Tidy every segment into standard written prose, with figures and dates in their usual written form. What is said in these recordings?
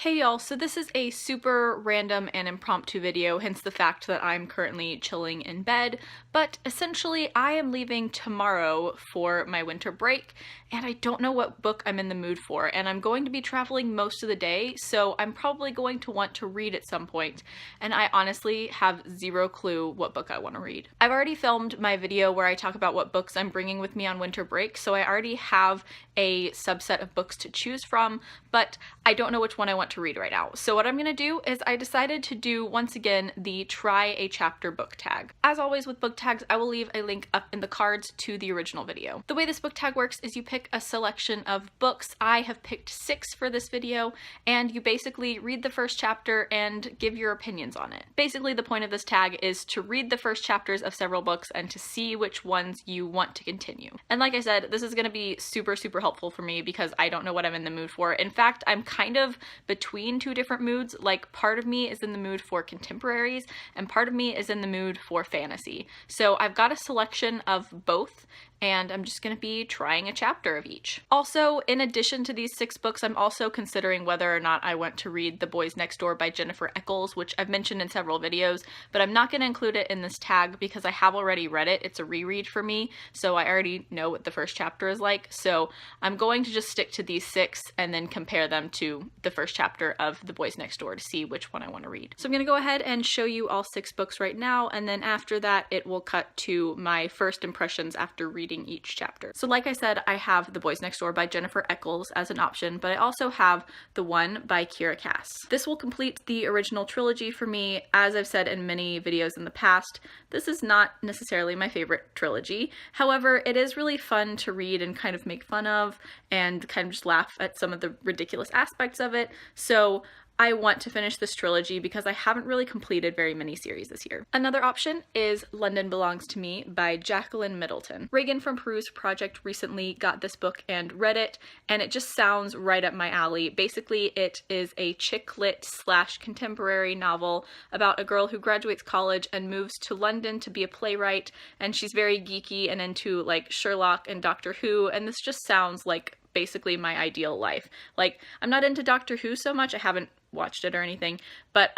Hey y'all, so this is a super random and impromptu video, hence the fact that I'm currently chilling in bed, but essentially I am leaving tomorrow for my winter break, and I don't know what book I'm in the mood for, and I'm going to be traveling most of the day, so I'm probably going to want to read at some point, and I honestly have zero clue what book I want to read. I've already filmed my video where I talk about what books I'm bringing with me on winter break, so I already have a subset of books to choose from, but I don't know which one I want to read right now. So what I'm gonna do is I decided to do, once again, the try a chapter book tag. As always with book tags, I will leave a link up in the cards to the original video. The way this book tag works is you pick a selection of books. I have picked 6 for this video, and you basically read the first chapter and give your opinions on it. Basically, the point of this tag is to read the first chapters of several books and to see which ones you want to continue. And like I said, this is gonna be super helpful for me because I don't know what I'm in the mood for. In fact, I'm kind of between 2 different moods. Like, part of me is in the mood for contemporaries and part of me is in the mood for fantasy. So I've got a selection of both, and I'm just gonna be trying a chapter of each. Also, in addition to these 6 books, I'm also considering whether or not I want to read The Boys Next Door by Jennifer Eccles, which I've mentioned in several videos, but I'm not gonna include it in this tag because I have already read it. It's a reread for me, so I already know what the first chapter is like, so I'm going to just stick to these 6 and then compare them to the first chapter of The Boys Next Door to see which one I want to read. So I'm gonna go ahead and show you all 6 books right now, and then after that it will cut to my first impressions after reading each chapter. So like I said, I have The Boys Next Door by Jennifer Eccles as an option, but I also have The One by Kiera Cass. This will complete the original trilogy for me. As I've said in many videos in the past, this is not necessarily my favorite trilogy. However, it is really fun to read and kind of make fun of and kind of just laugh at some of the ridiculous aspects of it. So I want to finish this trilogy because I haven't really completed very many series this year. Another option is London Belongs to Me by Jacqueline Middleton. Reagan from Peruse Project recently got this book and read it, and it just sounds right up my alley. Basically, it is a chick lit / contemporary novel about a girl who graduates college and moves to London to be a playwright, and she's very geeky and into like Sherlock and Doctor Who, and this just sounds like basically my ideal life. Like, I'm not into Doctor Who so much, I haven't watched it or anything, but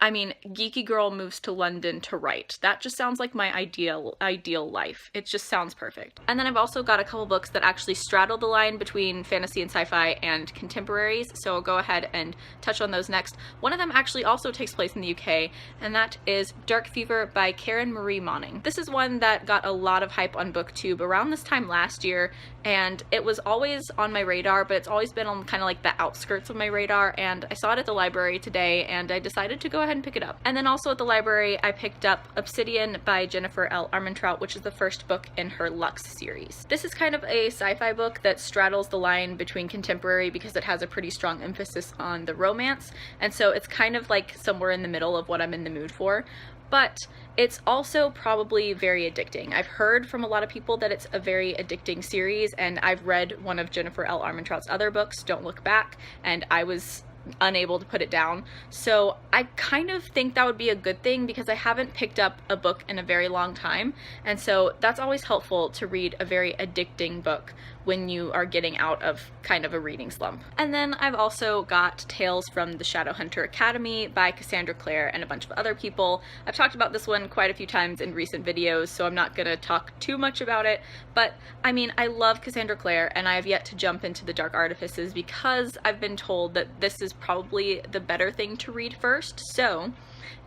I mean, geeky girl moves to London to write. That just sounds like my ideal life. It just sounds perfect. And then I've also got a couple books that actually straddle the line between fantasy and sci-fi and contemporaries, so I'll go ahead and touch on those next. One of them actually also takes place in the UK, and that is Dark Fever by Karen Marie Moning. This is one that got a lot of hype on BookTube around this time last year, and it was always on my radar, but it's always been on kind of like the outskirts of my radar, and I saw it at the library today, and I decided to go ahead and pick it up. And then also at the library, I picked up Obsidian by Jennifer L. Armentrout, which is the first book in her Lux series. This is kind of a sci-fi book that straddles the line between contemporary because it has a pretty strong emphasis on the romance, and so it's kind of like somewhere in the middle of what I'm in the mood for. But it's also probably very addicting. I've heard from a lot of people that it's a very addicting series, and I've read one of Jennifer L. Armentrout's other books, Don't Look Back, and I was unable to put it down. So I kind of think that would be a good thing because I haven't picked up a book in a very long time, and so that's always helpful to read a very addicting book when you are getting out of kind of a reading slump. And then I've also got Tales from the Shadowhunter Academy by Cassandra Clare and a bunch of other people. I've talked about this one quite a few times in recent videos, so I'm not gonna talk too much about it, but I mean, I love Cassandra Clare and I have yet to jump into The Dark Artifices because I've been told that this is probably the better thing to read first, so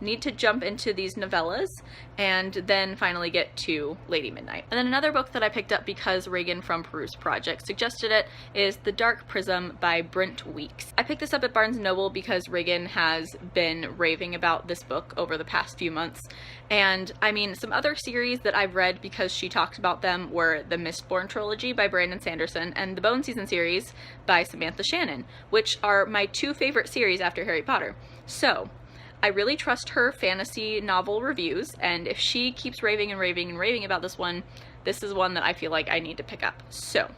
need to jump into these novellas and then finally get to Lady Midnight. And then another book that I picked up because Reagan from Peruse Project suggested it is The Dark Prism by Brent Weeks. I picked this up at Barnes & Noble because Reagan has been raving about this book over the past few months, and I mean, some other series that I've read because she talked about them were the Mistborn trilogy by Brandon Sanderson and the Bone Season series by Samantha Shannon, which are my 2 favorite series after Harry Potter. So I really trust her fantasy novel reviews, and if she keeps raving and raving and raving about this one, this is one that I feel like I need to pick up. So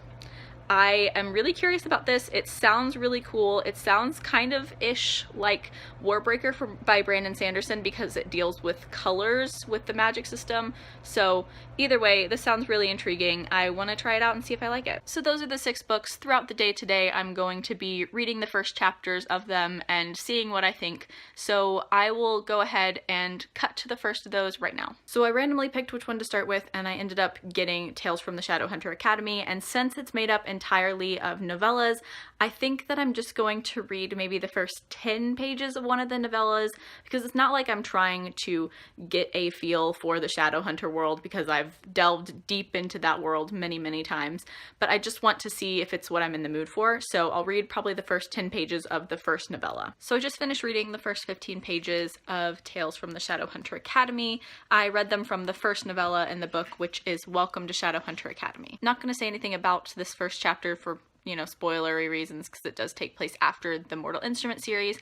I am really curious about this. It sounds really cool. It sounds kind of ish like Warbreaker by Brandon Sanderson because it deals with colors with the magic system. So either way, this sounds really intriguing. I want to try it out and see if I like it. So those are the 6 books. Throughout the day today, I'm going to be reading the first chapters of them and seeing what I think. So I will go ahead and cut to the first of those right now. So I randomly picked which one to start with, and I ended up getting Tales from the Shadowhunter Academy. And since it's made up entirely of novellas, I think that I'm just going to read maybe the first 10 pages of one of the novellas, because it's not like I'm trying to get a feel for the Shadowhunter world, because I've delved deep into that world many times, but I just want to see if it's what I'm in the mood for. So I'll read probably the first 10 pages of the first novella. So I just finished reading the first 15 pages of Tales from the Shadowhunter Academy. I read them from the first novella in the book, which is Welcome to Shadowhunter Academy. Not going to say anything about this first chapter for, you know, spoilery reasons, because it does take place after the Mortal Instrument series.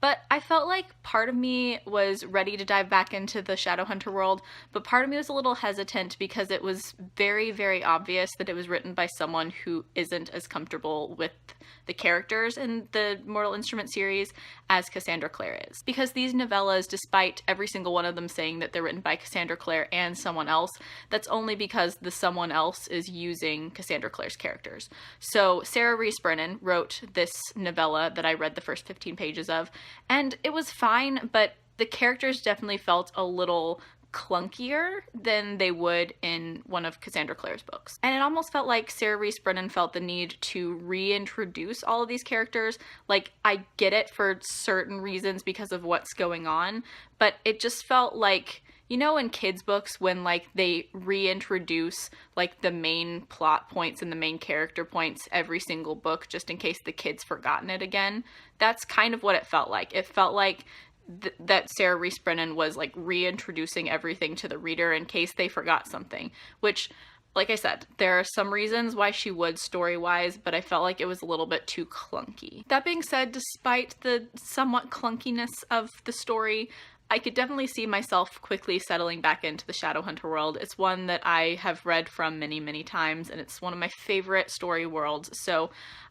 But I felt like part of me was ready to dive back into the Shadowhunter world, but part of me was a little hesitant because it was very obvious that it was written by someone who isn't as comfortable with the characters in the Mortal Instrument series as Cassandra Clare is. Because these novellas, despite every single one of them saying that they're written by Cassandra Clare and someone else, that's only because the someone else is using Cassandra Clare's characters. So Sarah Rees Brennan wrote this novella that I read the first 15 pages of, and it was fine, but the characters definitely felt a little clunkier than they would in one of Cassandra Clare's books. And it almost felt like Sarah Rees Brennan felt the need to reintroduce all of these characters. Like, I get it for certain reasons because of what's going on, but it just felt like, you know, in kids' books when, like, they reintroduce, like, the main plot points and the main character points every single book just in case the kid's forgotten it again? That's kind of what it felt like. It felt like that Sarah Rees Brennan was, like, reintroducing everything to the reader in case they forgot something, which, like I said, there are some reasons why she would story-wise, but I felt like it was a little bit too clunky. That being said, despite the somewhat clunkiness of the story, I could definitely see myself quickly settling back into the Shadowhunter world. It's one that I have read from many times, and it's one of my favorite story worlds, so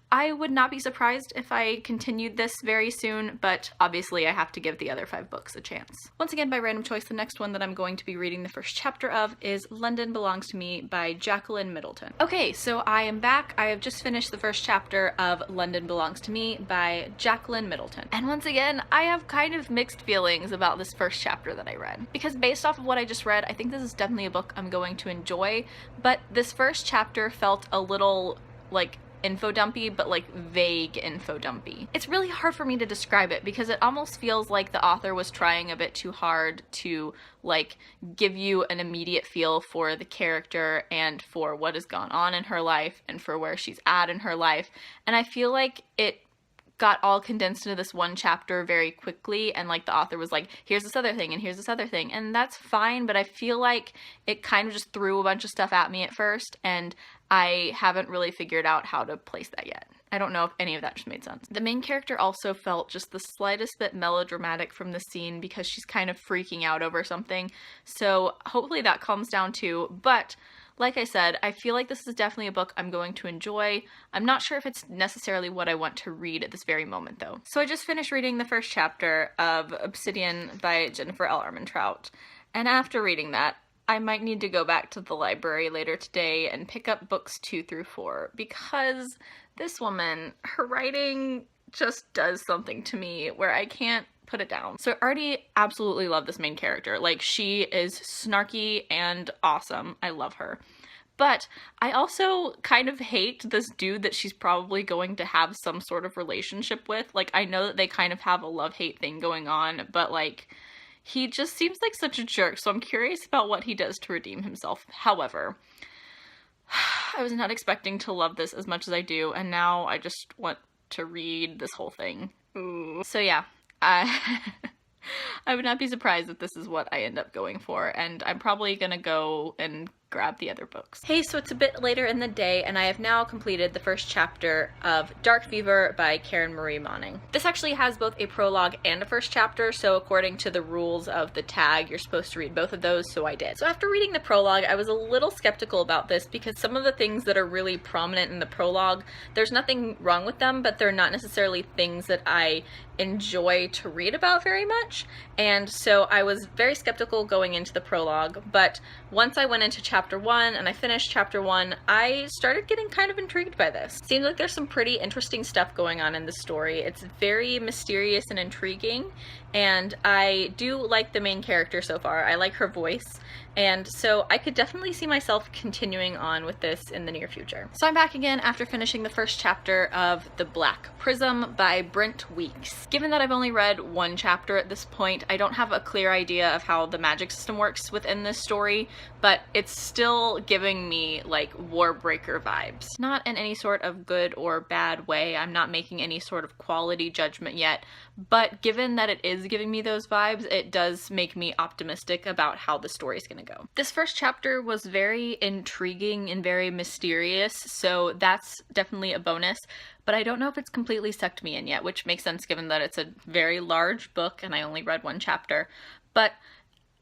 I would not be surprised if I continued this very soon, but obviously I have to give the other 5 books a chance. Once again, by random choice, the next one that I'm going to be reading the first chapter of is London Belongs to Me by Jacqueline Middleton. Okay, so I am back. I have just finished the first chapter of London Belongs to Me by Jacqueline Middleton. And once again, I have kind of mixed feelings about this first chapter that I read. Because based off of what I just read, I think this is definitely a book I'm going to enjoy, but this first chapter felt a little, like, info dumpy, but like vague info dumpy. It's really hard for me to describe it because it almost feels like the author was trying a bit too hard to, like, give you an immediate feel for the character and for what has gone on in her life and for where she's at in her life. And I feel like it got all condensed into this one chapter very quickly, and, like, the author was like, here's this other thing and here's this other thing, and that's fine, but I feel like it kind of just threw a bunch of stuff at me at first, and I haven't really figured out how to place that yet. I don't know if any of that just made sense. The main character also felt just the slightest bit melodramatic from the scene because she's kind of freaking out over something, so hopefully that calms down too, but like I said, I feel like this is definitely a book I'm going to enjoy. I'm not sure if it's necessarily what I want to read at this very moment, though. So I just finished reading the first chapter of Obsidian by Jennifer L. Armentrout, and after reading that, I might need to go back to the library later today and pick up books 2 through 4, because this woman, her writing just does something to me where I can't put it down. So I already absolutely love this main character. Like, she is snarky and awesome. I love her. But I also kind of hate this dude that she's probably going to have some sort of relationship with. Like, I know that they kind of have a love-hate thing going on, but, like, he just seems like such a jerk, so I'm curious about what he does to redeem himself. However, I was not expecting to love this as much as I do, and now I just want to read this whole thing. Ooh. So yeah, I would not be surprised if this is what I end up going for, and I'm probably gonna go and grab the other books. Hey, so it's a bit later in the day and I have now completed the first chapter of Dark Fever by Karen Marie Moning. This actually has both a prologue and a first chapter, so according to the rules of the tag, you're supposed to read both of those, so I did. So after reading the prologue, I was a little skeptical about this because some of the things that are really prominent in the prologue, there's nothing wrong with them, but they're not necessarily things that I enjoy to read about very much, and so I was very skeptical going into the prologue, but once I went into chapter 1 and I finished chapter 1, I started getting kind of intrigued by this. Seems like there's some pretty interesting stuff going on in the story. It's very mysterious and intriguing, and I do like the main character so far. I like her voice, and so I could definitely see myself continuing on with this in the near future. So I'm back again after finishing the first chapter of The Black Prism by Brent Weeks. Given that I've only read one chapter at this point, I don't have a clear idea of how the magic system works within this story, but it's still giving me like Warbreaker vibes. Not in any sort of good or bad way. I'm not making any sort of quality judgment yet, but given that it is giving me those vibes, it does make me optimistic about how the story is going to go. This first chapter was very intriguing and very mysterious, so that's definitely a bonus, but I don't know if it's completely sucked me in yet, which makes sense given that it's a very large book and I only read one chapter. But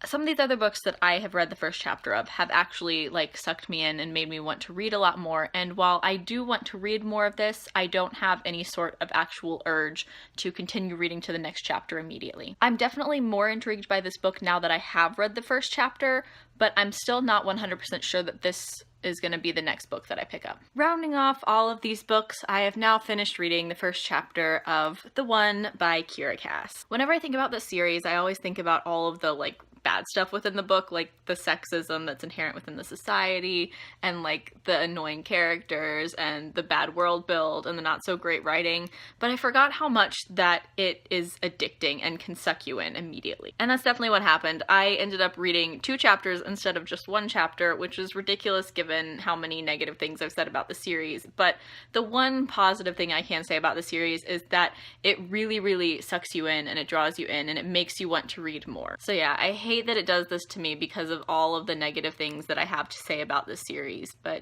some of these other books that I have read the first chapter of have actually like sucked me in and made me want to read a lot more, and while I do want to read more of this, I don't have any sort of actual urge to continue reading to the next chapter immediately. I'm definitely more intrigued by this book now that I have read the first chapter, but I'm still not 100% sure that this is going to be the next book that I pick up. Rounding off all of these books, I have now finished reading the first chapter of The One by Kiera Cass. Whenever I think about this series, I always think about all of the like bad stuff within the book, like the sexism that's inherent within the society, and like the annoying characters, and the bad world build, and the not so great writing, but I forgot how much that it is addicting and can suck you in immediately. And that's definitely what happened. I ended up reading 2 chapters instead of just 1 chapter, which is ridiculous given how many negative things I've said about the series, but the one positive thing I can say about the series is that it really, really sucks you in, and it draws you in, and it makes you want to read more. So yeah, I hate that it does this to me because of all of the negative things that I have to say about this series, but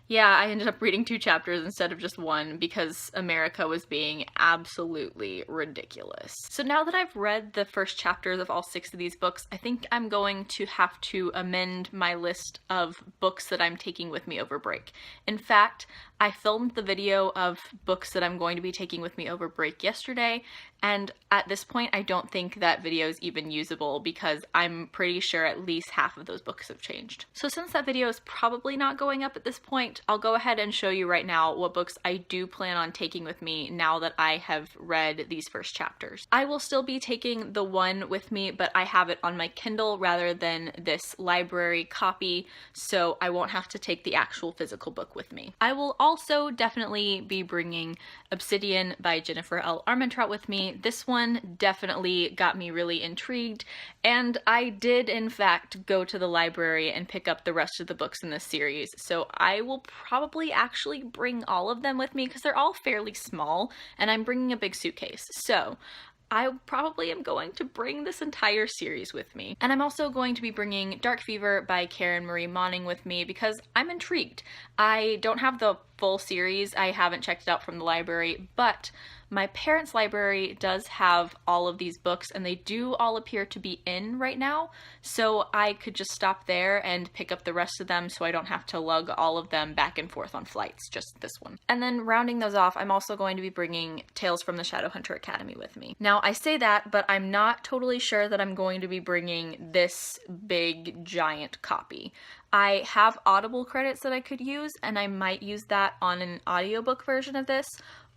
yeah, I ended up reading 2 chapters instead of just 1 because America was being absolutely ridiculous. So now that I've read the first chapters of all 6 of these books, I think I'm going to have to amend my list of books that I'm taking with me over break. In fact, I filmed the video of books that I'm going to be taking with me over break yesterday, and at this point I don't think that video is even usable because I'm pretty sure at least half of those books have changed. So since that video is probably not going up at this point, I'll go ahead and show you right now what books I do plan on taking with me now that I have read these first chapters. I will still be taking The One with me, but I have it on my Kindle rather than this library copy, so I won't have to take the actual physical book with me. I will also definitely be bringing Obsidian by Jennifer L. Armentrout with me. This one definitely got me really intrigued, and I did in fact go to the library and pick up the rest of the books in this series, so I will probably actually bring all of them with me because they're all fairly small, and I'm bringing a big suitcase. So I probably am going to bring this entire series with me. And I'm also going to be bringing Dark Fever by Karen Marie Moning with me because I'm intrigued. I don't have the full series, I haven't checked it out from the library, but my parents' library does have all of these books and they do all appear to be in right now, so I could just stop there and pick up the rest of them so I don't have to lug all of them back and forth on flights, just this one. And then rounding those off, I'm also going to be bringing Tales from the Shadowhunter Academy with me. Now I say that, but I'm not totally sure that I'm going to be bringing this big giant copy. I have Audible credits that I could use, and I might use that on an audiobook version of this,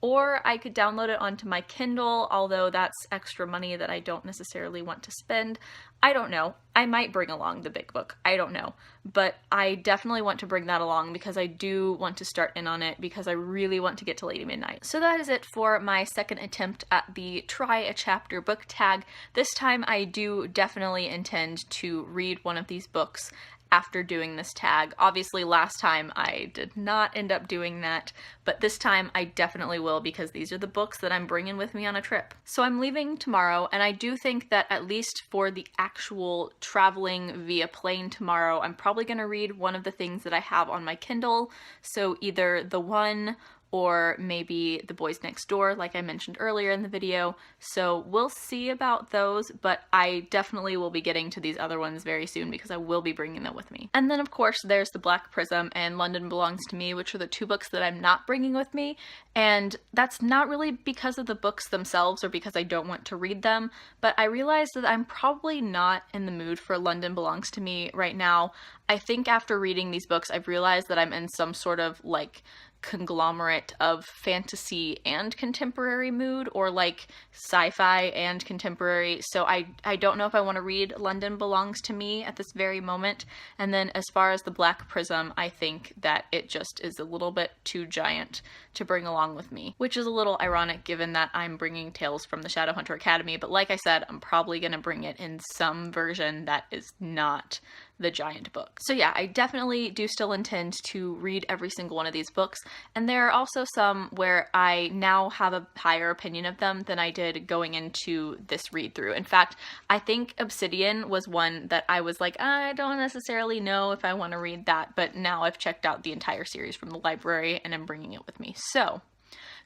or I could download it onto my Kindle, although that's extra money that I don't necessarily want to spend. I don't know. I might bring along the big book. I don't know. But I definitely want to bring that along because I do want to start in on it because I really want to get to Lady Midnight. So that is it for my second attempt at the try a chapter book tag. This time I do definitely intend to read one of these books after doing this tag. Obviously last time I did not end up doing that, but this time I definitely will because these are the books that I'm bringing with me on a trip. So I'm leaving tomorrow, and I do think that at least for the actual traveling via plane tomorrow, I'm probably going to read one of the things that I have on my Kindle. So either The One or maybe The Boys Next Door, like I mentioned earlier in the video. So we'll see about those, but I definitely will be getting to these other ones very soon because I will be bringing them with me. And then of course there's The Black Prism and London Belongs to Me, which are the two books that I'm not bringing with me. And that's not really because of the books themselves or because I don't want to read them, but I realized that I'm probably not in the mood for London Belongs to Me right now. I think after reading these books, I've realized that I'm in some sort of like conglomerate of fantasy and contemporary mood, or like sci-fi and contemporary, so I don't know if I want to read London Belongs to Me at this very moment. And then as far as The Black Prism, I think that it just is a little bit too giant to bring along with me, which is a little ironic given that I'm bringing Tales from the Shadowhunter Academy, but like I said, I'm probably going to bring it in some version that is not the giant book. So yeah, I definitely do still intend to read every single one of these books, and there are also some where I now have a higher opinion of them than I did going into this read through. In fact, I think Obsidian was one that I was like, I don't necessarily know if I want to read that, but now I've checked out the entire series from the library and I'm bringing it with me. So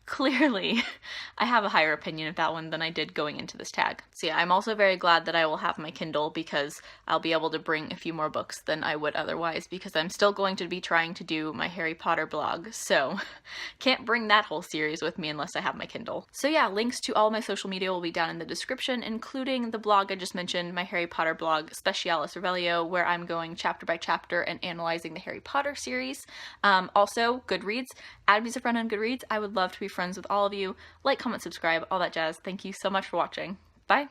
clearly I have a higher opinion of that one than I did going into this tag. So yeah, I'm also very glad that I will have my Kindle because I'll be able to bring a few more books than I would otherwise, because I'm still going to be trying to do my Harry Potter blog, so can't bring that whole series with me unless I have my Kindle. So yeah, links to all my social media will be down in the description, including the blog I just mentioned, my Harry Potter blog, Specialis Revelio, where I'm going chapter by chapter and analyzing the Harry Potter series. Also, Goodreads. Add me as a friend on Goodreads. I would love to be friends with all of you. Like, comment, subscribe, all that jazz. Thank you so much for watching. Bye!